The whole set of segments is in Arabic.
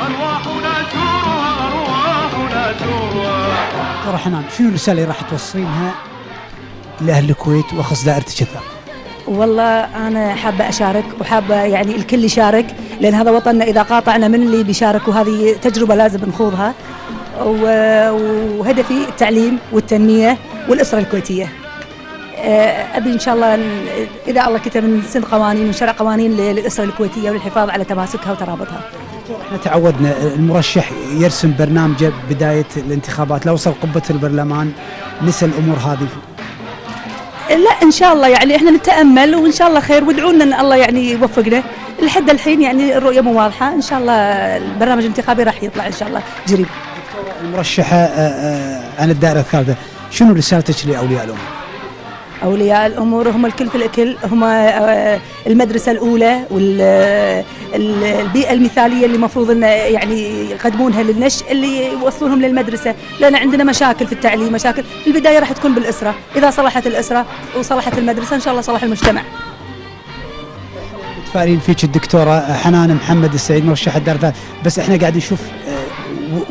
أرواحنا شورها أرواحنا شورها. دكتورة حنان، شنو الرسالة اللي راح توصلينها لأهل الكويت وأخص دائرة الشثار؟ والله أنا حابة أشارك وحابة يعني الكل يشارك، لأن هذا وطننا، إذا قاطعنا من اللي بيشارك، وهذه تجربة لازم نخوضها. وهدفي التعليم والتنمية والأسرة الكويتية. أبي إن شاء الله إذا الله كتب نسن قوانين ونشرع قوانين للأسرة الكويتية وللحفاظ على تماسكها وترابطها. احنا تعودنا المرشح يرسم برنامجه بداية الانتخابات، لو وصل قبة البرلمان نسى الأمور هذه. لا إن شاء الله يعني إحنا نتأمل وإن شاء الله خير، وادعونا إن الله يعني يوفقنا. لحد الحين يعني الرؤية مو واضحة، إن شاء الله البرنامج الانتخابي راح يطلع إن شاء الله قريب. المرشحة عن الدائرة الثالثة، شنو رسالتك لأولياء الأمور؟ أولياء الأمور هم الكل في الكل، هم المدرسة الأولى والبيئة المثالية اللي المفروض إن يعني يقدمونها للنشء اللي يوصلونهم للمدرسة، لأن عندنا مشاكل في التعليم، مشاكل في البداية راح تكون بالأسرة، إذا صلحت الأسرة وصلحت المدرسة إن شاء الله صلح المجتمع. متفائلين فيك الدكتورة حنان محمد السعيد مرشحة الدائرة الثالثة، بس احنا قاعد نشوف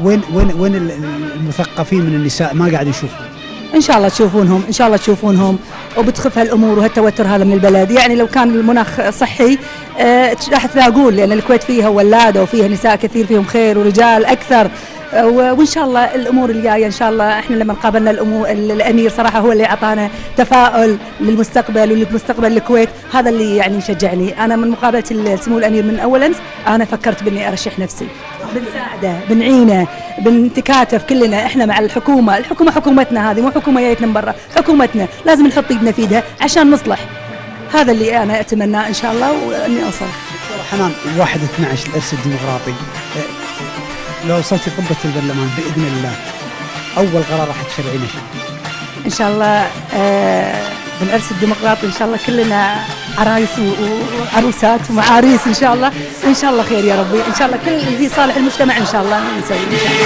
وين المثقفين من النساء ما قاعد نشوفهم. إن شاء الله تشوفونهم، إن شاء الله تشوفونهم، وبتخف هالأمور وهالتوتر هذا من البلد. يعني لو كان المناخ صحي راح تلاقون، لأن الكويت فيها ولادة وفيها نساء كثير فيهم خير ورجال أكثر. وإن شاء الله الأمور الجاية إن شاء الله، إحنا لما قابلنا الأمير صراحة هو اللي أعطانا تفاؤل للمستقبل ولمستقبل الكويت، هذا اللي يعني يشجعني. أنا من مقابلة سمو الأمير من أول أمس أنا فكرت بإني أرشح نفسي، بنساعده بنعينه بنتكاتف كلنا. إحنا مع الحكومة، الحكومة حكومتنا هذه، مو حكومة جايتنا من برا، حكومتنا لازم نحط إيدنا في إيدها عشان نصلح. هذا اللي أنا أتمناه إن شاء الله وإني أوصل. حنان 1/12 الإرث الديمقراطي، لو وصلتي قبة البرلمان بإذن الله أول قرار راح تشرعينه شنو؟ إن شاء الله بالعرس الديمقراطي إن شاء الله كلنا عرايس وعروسات ومعاريس إن شاء الله، وإن شاء الله خير يا ربي، إن شاء الله كل اللي في صالح المجتمع إن شاء الله نسوي إن شاء الله.